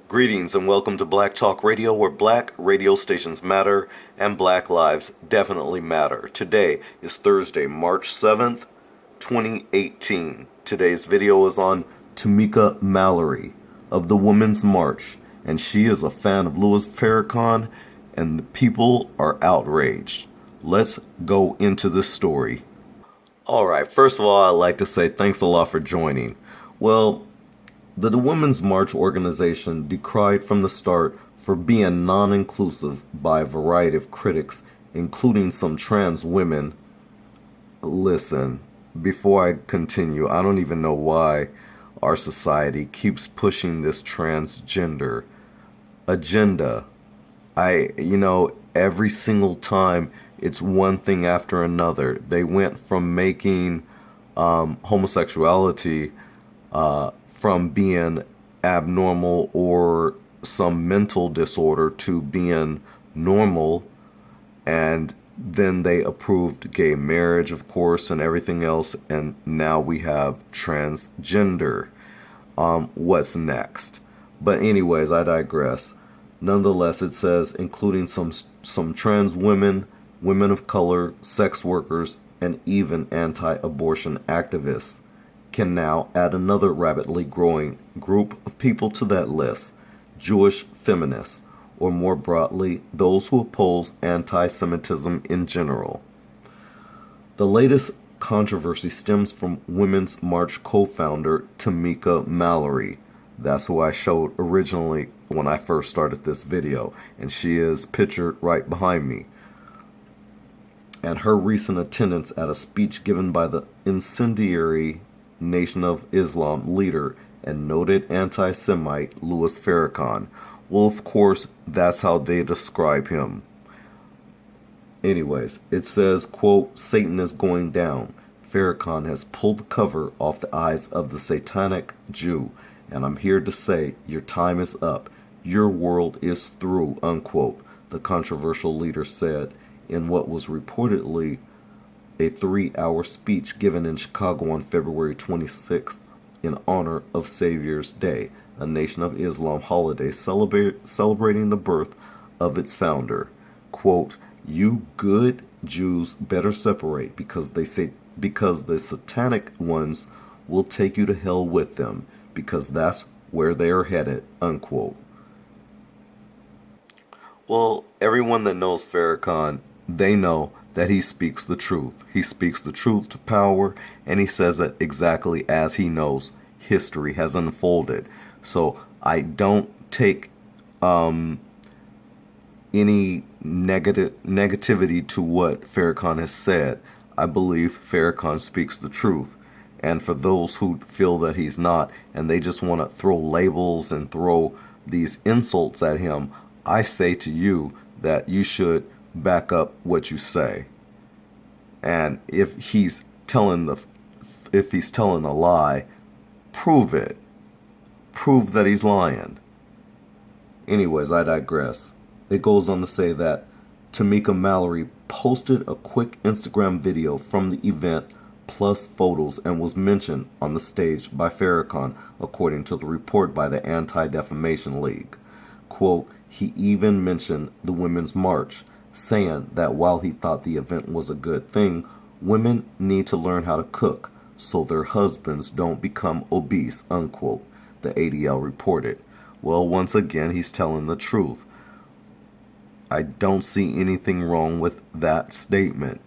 Greetings and welcome to Black Talk Radio, where black radio stations matter and black lives definitely matter. Today is Thursday, March 7th, 2018. Today's video is on Tamika Mallory of the Women's March, and she is a fan of Louis Farrakhan, and the people are outraged. Let's go into this story. Alright, first of all, I'd like to say thanks a lot for joining. Well, the Women's March organization decried from the start for being non-inclusive by a variety of critics, including some trans women. Listen, before I continue, I don't even know why our society keeps pushing this transgender agenda. Every single time it's one thing after another. They went from making homosexuality from being abnormal or some mental disorder to being normal, and then they approved gay marriage, of course, and everything else, and now we have transgender. What's next? But anyways, I digress. Nonetheless, it says including some trans women, women of color, sex workers, and even anti-abortion activists can now add another rapidly growing group of people to that list: Jewish feminists, or more broadly, those who oppose anti-Semitism in general. The latest controversy stems from Women's March co-founder Tamika Mallory. That's who I showed originally when I first started this video, and she is pictured right behind me. And her recent attendance at a speech given by the incendiary Nation of Islam leader and noted anti-Semite Louis Farrakhan. Well, of course, that's how they describe him. Anyways, it says, quote, "Satan is going down. Farrakhan has pulled the cover off the eyes of the satanic Jew, and I'm here to say your time is up. Your world is through," unquote, the controversial leader said in what was reportedly a 3-hour speech given in Chicago on February 26th in honor of Savior's Day, a Nation of Islam holiday celebrating the birth of its founder. Quote, "You good Jews better separate because the satanic ones will take you to hell with them, because that's where they are headed," unquote. Well, everyone that knows Farrakhan, they know that he speaks the truth. He speaks the truth to power, and he says it exactly as he knows history has unfolded. So I don't take any negativity to what Farrakhan has said. I believe Farrakhan speaks the truth. And for those who feel that he's not, and they just want to throw labels and throw these insults at him, I say to you that you should back up what you say. And if he's telling a lie, prove it. Prove that he's lying. Anyways, I digress. It goes on to say that Tamika Mallory posted a quick Instagram video from the event plus photos and was mentioned on the stage by Farrakhan, according to the report by the Anti-Defamation League. Quote, "He even mentioned the Women's March, saying that while he thought the event was a good thing, women need to learn how to cook so their husbands don't become obese," unquote, the ADL reported. Well, once again, he's telling the truth. I don't see anything wrong with that statement.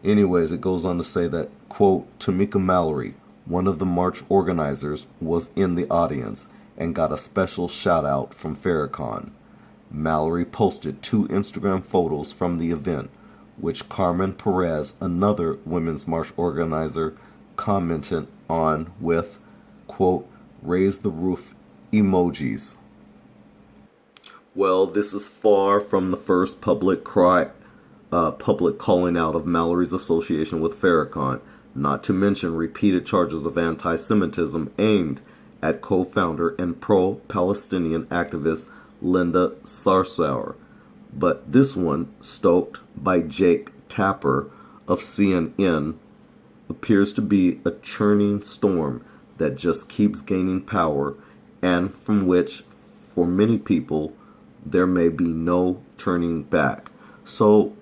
Anyways, it goes on to say that, quote, "Tamika Mallory, one of the march organizers, was in the audience and got a special shout out from Farrakhan." Mallory posted 2 Instagram photos from the event, which Carmen Perez, another Women's March organizer, commented on with, quote, "raise the roof emojis." Well, this is far from the first public calling out of Mallory's association with Farrakhan, not to mention repeated charges of anti-Semitism aimed at co-founder and pro-Palestinian activist Linda Sarsour. But this one, stoked by Jake Tapper of CNN, appears to be a churning storm that just keeps gaining power and from which, for many people, there may be no turning back. So,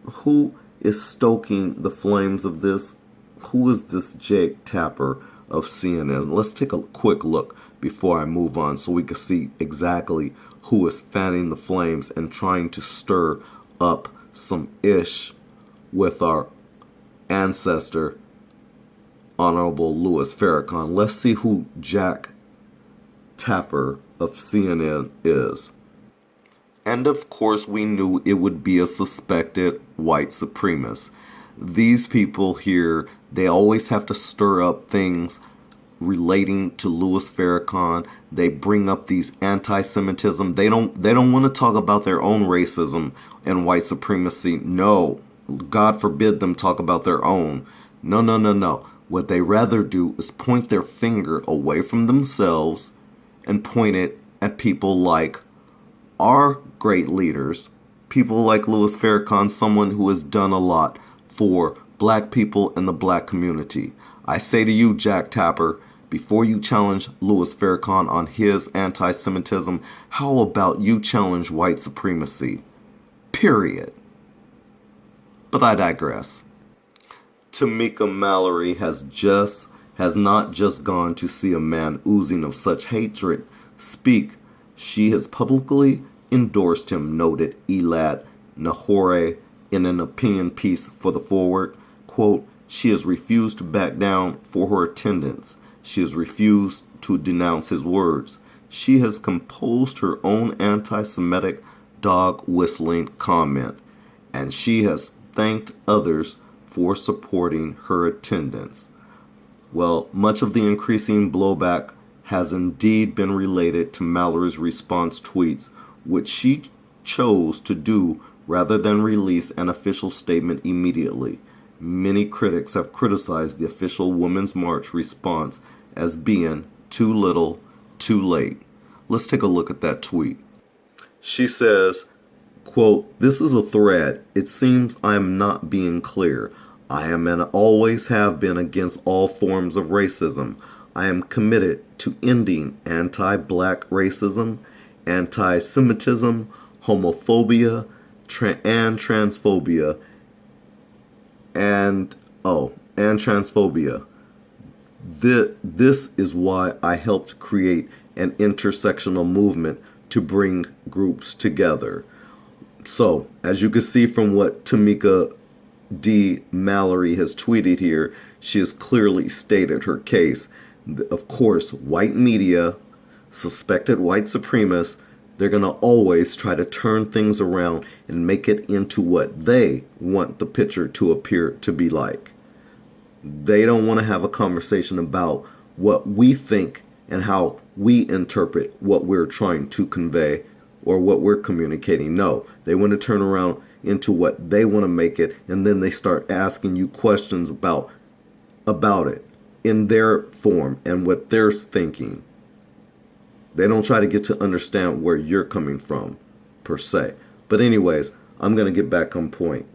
who is stoking the flames of this? Who is this Jake Tapper of CNN? Let's take a quick look before I move on so we can see exactly who is fanning the flames and trying to stir up some ish with our ancestor, Honorable Louis Farrakhan. Let's see who Jack Tapper of CNN is. And of course, we knew it would be a suspected white supremacist. These people here, they always have to stir up things relating to Louis Farrakhan. They bring up these anti-Semitism. They don't want to talk about their own racism and white supremacy. No, God forbid them talk about their own. No. What they rather do is point their finger away from themselves and point it at people like our great leaders, people like Louis Farrakhan, someone who has done a lot for black people and the black community. I say to you, Jack Tapper, before you challenge Louis Farrakhan on his anti-Semitism, how about you challenge white supremacy? Period. But I digress. Tamika Mallory has not just gone to see a man oozing of such hatred speak. She has publicly endorsed him, noted Elad Nahore in an opinion piece for The Forward. Quote, she has refused to back down for her attendance. She has refused to denounce his words. She has composed her own anti-Semitic dog whistling comment, and she has thanked others for supporting her attendance. Well, much of the increasing blowback has indeed been related to Mallory's response tweets, which she chose to do rather than release an official statement immediately. Many critics have criticized the official Women's March response as being too little, too late. Let's take a look at that tweet. She says, quote, this is a thread. It seems I am not being clear. I am and always have been against all forms of racism. I am committed to ending anti-black racism, anti-Semitism, homophobia, and transphobia, and transphobia. This is why I helped create an intersectional movement to bring groups together. So, as you can see from what Tamika Mallory has tweeted here, she has clearly stated her case. Of course, white media, suspected white supremacists, they're going to always try to turn things around and make it into what they want the picture to appear to be like. They don't want to have a conversation about what we think and how we interpret what we're trying to convey or what we're communicating. No, they want to turn around into what they want to make it, and then they start asking you questions about it in their form and what they're thinking. They don't try to get to understand where you're coming from, per se. But anyways, I'm going to get back on point.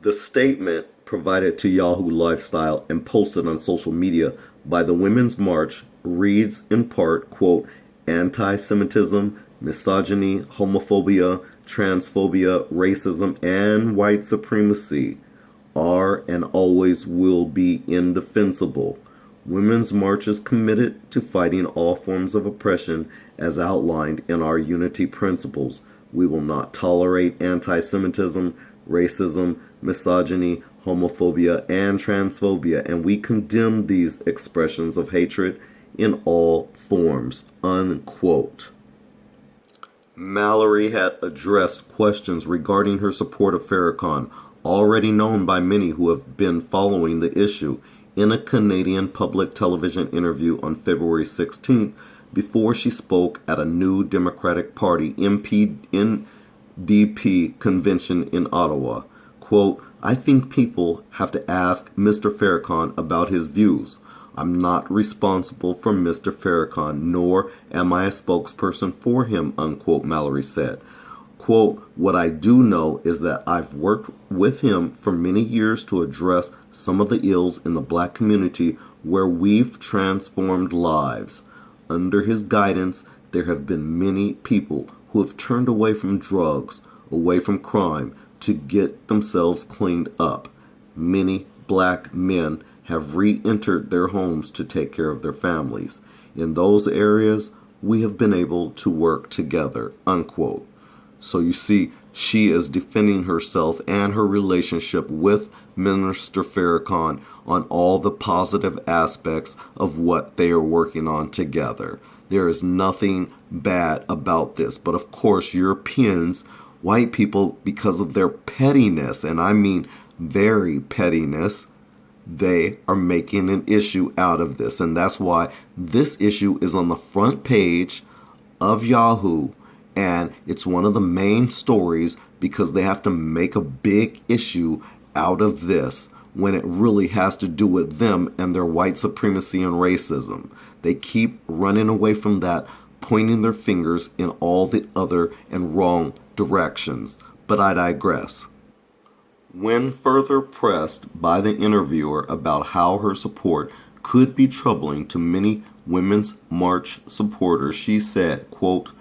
The statement provided to Yahoo Lifestyle and posted on social media by the Women's March reads in part, quote, anti-Semitism, misogyny, homophobia, transphobia, racism, and white supremacy are and always will be indefensible. Women's March is committed to fighting all forms of oppression as outlined in our unity principles. We will not tolerate anti-Semitism, racism, misogyny, homophobia, and transphobia, and we condemn these expressions of hatred in all forms, unquote. Mallory had addressed questions regarding her support of Farrakhan, already known by many who have been following the issue, in a Canadian public television interview on February 16th before she spoke at a New Democratic Party NDP convention in Ottawa. Quote, I think people have to ask Mr. Farrakhan about his views. I'm not responsible for Mr. Farrakhan, nor am I a spokesperson for him, unquote, Mallory said. Quote, what I do know is that I've worked with him for many years to address some of the ills in the black community where we've transformed lives, Under his guidance, there have been many people who have turned away from drugs, away from crime, to get themselves cleaned up. Many black men have re-entered their homes to take care of their families. In those areas, we have been able to work together, unquote. So you see, she is defending herself and her relationship with Minister Farrakhan on all the positive aspects of what they are working on together. There is nothing bad about this. But of course, Europeans, white people, because of their pettiness, and I mean very pettiness, they are making an issue out of this. And that's why this issue is on the front page of Yahoo. And it's one of the main stories because they have to make a big issue out of this when it really has to do with them and their white supremacy and racism. They keep running away from that, pointing their fingers in all the other and wrong directions. But I digress. When further pressed by the interviewer about how her support could be troubling to many Women's March supporters, she said, quote,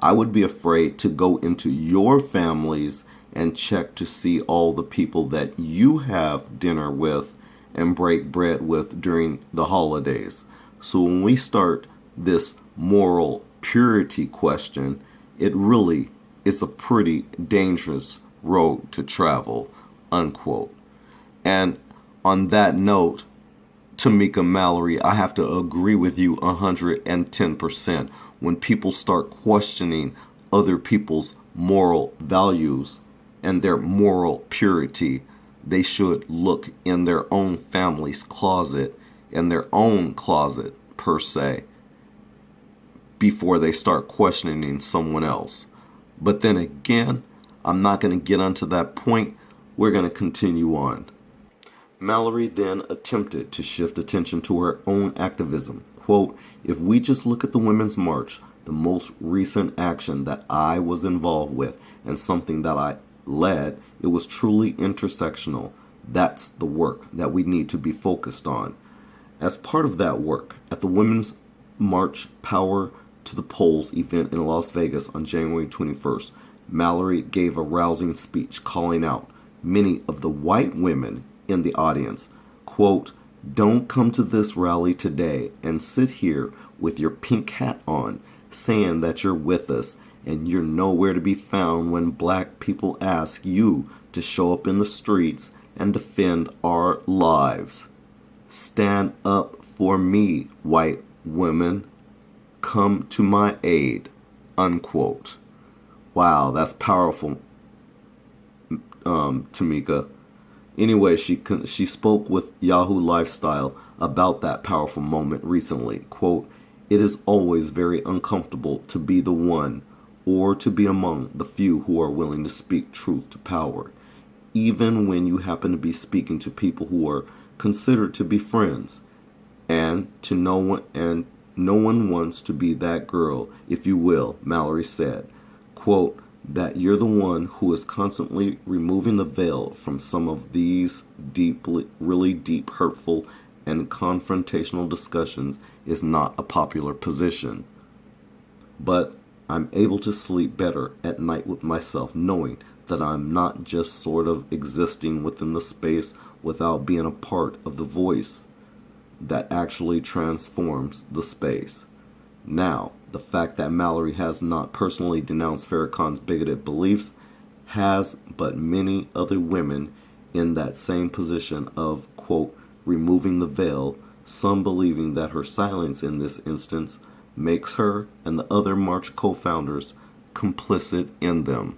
"I would be afraid to go into your families and check to see all the people that you have dinner with and break bread with during the holidays." So when we start this moral purity question, it really is a pretty dangerous road to travel, unquote. And on that note, Tamika Mallory, I have to agree with you 110%. When people start questioning other people's moral values and their moral purity, they should look in their own family's closet, in their own closet per se, before they start questioning someone else. But then again, I'm not going to get onto that point. We're going to continue on. Mallory then attempted to shift attention to her own activism. Quote, "If we just look at the Women's March, the most recent action that I was involved with and something that I led, it was truly intersectional. That's the work that we need to be focused on." As part of that work, at the Women's March Power to the Polls event in Las Vegas on January 21st, Mallory gave a rousing speech calling out many of the white women in the audience. Quote, "Don't come to this rally today and sit here with your pink hat on, saying that you're with us and you're nowhere to be found when black people ask you to show up in the streets and defend our lives. Stand up for me, white women. Come to my aid," unquote. Wow, that's powerful, Tamika. Anyway, she spoke with Yahoo Lifestyle about that powerful moment recently. Quote, "It is always very uncomfortable to be the one or to be among the few who are willing to speak truth to power, even when you happen to be speaking to people who are considered to be friends, and no one wants to be that girl, if you will," Mallory said. Quote, "That you're the one who is constantly removing the veil from some of these really deep, hurtful, and confrontational discussions is not a popular position. But I'm able to sleep better at night with myself, knowing that I'm not just sort of existing within the space without being a part of the voice that actually transforms the space." Now, the fact that Mallory has not personally denounced Farrakhan's bigoted beliefs has but many other women in that same position of, quote, "removing the veil," some believing that her silence in this instance makes her and the other March co-founders complicit in them.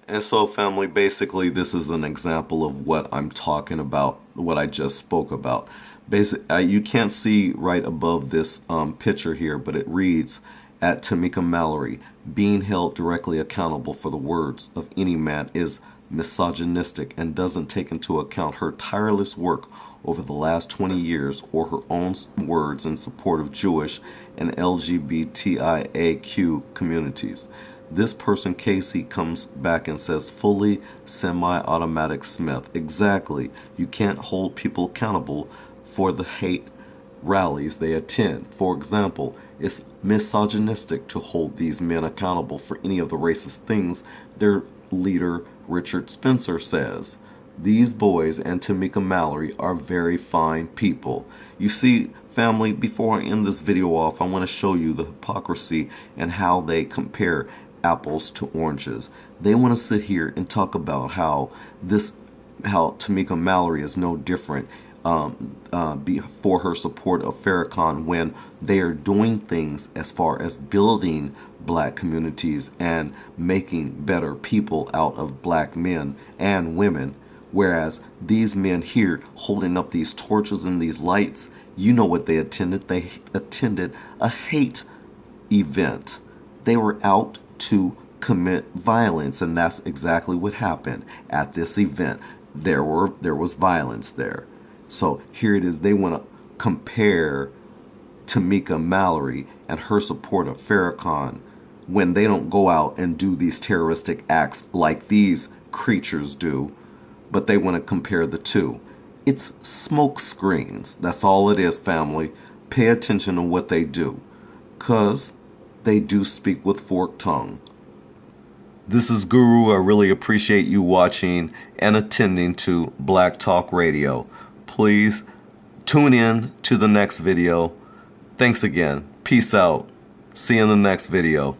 And so, family, basically this is an example of what I'm talking about, what I just spoke about. Basically, you can't see right above this picture here, but it reads, "At Tameka Mallory, being held directly accountable for the words of any man is misogynistic and doesn't take into account her tireless work over the last 20 years or her own words in support of Jewish and LGBTIAQ communities." This person, Casey, comes back and says, "Fully semi-automatic Smith." Exactly. You can't hold people accountable for the hate rallies they attend. For example, it's misogynistic to hold these men accountable for any of the racist things their leader, Richard Spencer, says. These boys and Tamika Mallory are very fine people. You see, family, before I end this video off, I want to show you the hypocrisy and how they compare apples to oranges. They want to sit here and talk about how Tamika Mallory is no different for her support of Farrakhan, when they are doing things as far as building black communities and making better people out of black men and women. Whereas these men here holding up these torches and these lights, you know what they attended? They attended a hate event. They were out to commit violence, and that's exactly what happened at this event. There was violence there. So here it is. They want to compare Tamika Mallory and her support of Farrakhan when they don't go out and do these terroristic acts like these creatures do, but they want to compare the two. It's smoke screens. That's all it is, family. Pay attention to what they do, because they do speak with forked tongue. This is Guru. I really appreciate you watching and attending to Black Talk Radio. Please tune in to the next video. Thanks again. Peace out. See you in the next video.